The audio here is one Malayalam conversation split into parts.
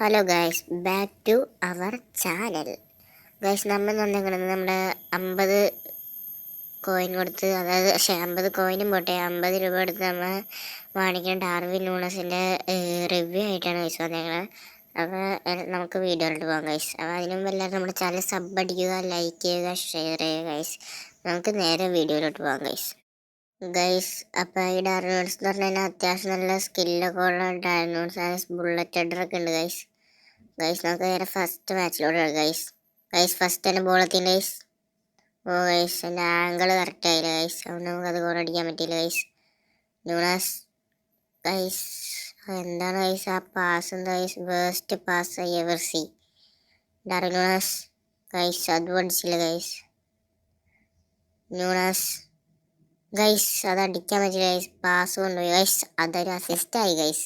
Hello guys, back to our channel. Guys, നമ്മൾ വന്നിരിക്കുന്നത് നമ്മുടെ 50 കോയിൻ കൊടുത്ത്, അതായത് 50 കോയിനും പോട്ടെ 50 രൂപ എടുത്ത് നമ്മൾ വാങ്ങിക്കുന്ന ഡാർവിൻ നൂണസിൻ്റെ റിവ്യൂ ആയിട്ടാണ് ഗൈസ് വന്നിരിക്കുന്നത്. അപ്പോൾ നമുക്ക് വീഡിയോയിലോട്ട് പോകാം ഗൈസ്. അപ്പോൾ അതിനു മുമ്പ് എല്ലാവരും നമ്മുടെ ചാനൽ സബ് അടിക്കുക, ലൈക്ക് ചെയ്യുക, ഷെയർ ചെയ്യുക ഗൈസ്. നമുക്ക് നേരെ വീഡിയോയിലോട്ട് പോകാം ഗൈസ്. അപ്പോൾ ഈ ഡയനോൺസ് എന്ന് പറഞ്ഞു കഴിഞ്ഞാൽ അത്യാവശ്യം നല്ല സ്കില്ലൊക്കെ ഉള്ള ഡയനോൺസ്, ബുള്ളറ്റ് ഹെഡറൊക്കെ ഉണ്ട് ഗൈസ്. നമുക്ക് നേരെ ഫസ്റ്റ് മാച്ചിലോട്ട് ഫസ്റ്റ് തന്നെ ബോൾ എത്തിയില്ല ഗൈസ്. ഓ ഗൈസ്, എൻ്റെ ആംഗിൾ കറക്റ്റ് ആയില്ല ഗൈസ്, അതുകൊണ്ട് നമുക്കത് ഗോൾ അടിക്കാൻ പറ്റിയില്ല ഗൈസ്. ന്യൂണാസ് ഗൈസ്, എന്താണ് ഗൈസ് ആ പാസ്? എന്താ guys, waste pass I ever see. Nunez guys, അത് പഠിച്ചില്ല ഗൈസ്. ന്യൂണാസ് ഗൈസ്, അത് അടിക്കാൻ പറ്റില്ല ഗൈസ്, പാസ് കൊണ്ടുപോയി ഗൈസ്. അതൊരു അസിസ്റ്റായി ഗൈസ്.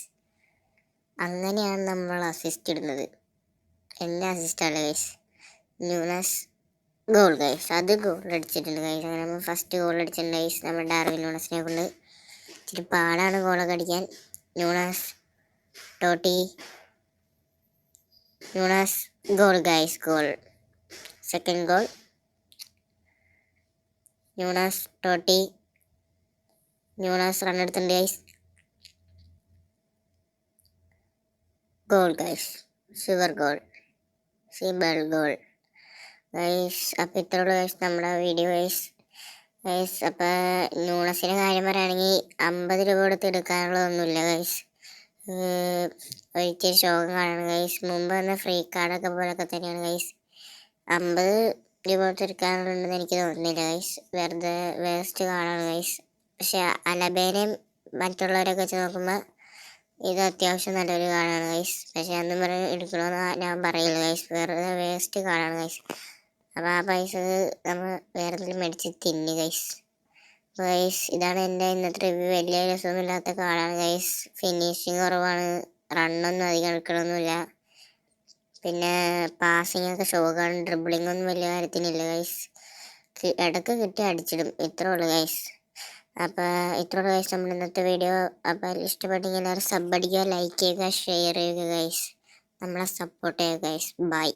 അങ്ങനെയാണ് നമ്മൾ അസിസ്റ്റ് ഇടുന്നത്. എന്നെ അസിസ്റ്റാണ് ഗൈസ്. ന്യൂണാസ് ഗോൾ ഗൈസ്, അത് ഗോൾ അടിച്ചിട്ടുണ്ട് ഗൈസ്. അങ്ങനെ നമ്മൾ ഫസ്റ്റ് ഗോൾ അടിച്ചിട്ടുണ്ട് ഗൈസ്. നമ്മുടെ ഡാർവിൻ ന്യൂണസിനെ കൊണ്ട് ഇച്ചിരി പാടാണ് ഗോളൊക്കെ അടിക്കാൻ. ന്യൂണാസ് ടോട്ടി, Nunez goal guys, goal. Second goal. Nunez ടോട്ടി, ന്യൂണാസ് റൺ എടുത്തിട്ടുണ്ട് guys. Goal guys, sure goal, സിബിൾ ഗോൾ ഗൈസ്. അപ്പോൾ ഇത്രയുള്ളൂ ഗൈസ് നമ്മുടെ വീഡിയോ ഗൈസ്. അപ്പോൾ ന്യൂണസിൻ്റെ കാര്യം പറയുകയാണെങ്കിൽ 50 രൂപ കൊടുത്ത് എടുക്കാനുള്ളതൊന്നുമില്ല ഗൈസ്. ഒരിക്കലും ശോകം കാണണം ഗൈസ്. മുമ്പ് വന്ന ഫ്രീ കാർഡൊക്കെ പോലൊക്കെ തന്നെയാണ് ഗൈസ്. 50 രൂപ കൊടുത്ത് എടുക്കാനുള്ളതെന്ന് എനിക്ക് തോന്നുന്നില്ല ഗൈസ്. വെറുതെ വേസ്റ്റ് കാണാണ് ഗൈസ്. പക്ഷെ അലബേനയും മറ്റുള്ളവരൊക്കെ വെച്ച് നോക്കുമ്പോൾ ഇത് അത്യാവശ്യം നല്ലൊരു കാർഡാണ് ഗൈസ്. പക്ഷെ അന്നും പറഞ്ഞ് എടുക്കണമെന്ന് ഞാൻ പറയില്ല ഗൈസ്, വെറുതെ വേസ്റ്റ് കാർഡാണ് ഗൈസ്. അപ്പോൾ ആ പൈസ നമ്മൾ വേറെ എന്തെങ്കിലും മേടിച്ച് തിന്നു ഗൈസ്. ഇതാണ് എൻ്റെ ഇന്നത്തെ റിവ്യൂ. വലിയ രസമൊന്നുമില്ലാത്ത കാർഡാണ് ഗൈസ്. ഫിനിഷിങ് കുറവാണ്, റണ്ണൊന്നും അധികം എടുക്കണമൊന്നുമില്ല. പിന്നെ പാസിംഗ് ഒക്കെ ഷോക്കാണ്, ഡ്രിബിളിംഗ് ഒന്നും വലിയ കാര്യത്തിനില്ല ഗൈസ്. ഇടയ്ക്ക് കിട്ടി അടിച്ചിടും, ഇത്രേ ഉള്ളൂ ഗൈസ്. അപ്പോൾ ഇത്രേ ഉള്ളൂ ഗൈസ് നമ്മുടെ ഇന്നത്തെ വീഡിയോ. അപ്പോൾ ഇഷ്ടപ്പെട്ടെങ്കിൽ എല്ലാവരും സബ് അടിക്കുക, ലൈക്ക് ചെയ്യുക, ഷെയർ ചെയ്യുക ഗൈസ്. നമ്മളെ സപ്പോർട്ട് ചെയ്യുക ഗൈസ്. ബൈ.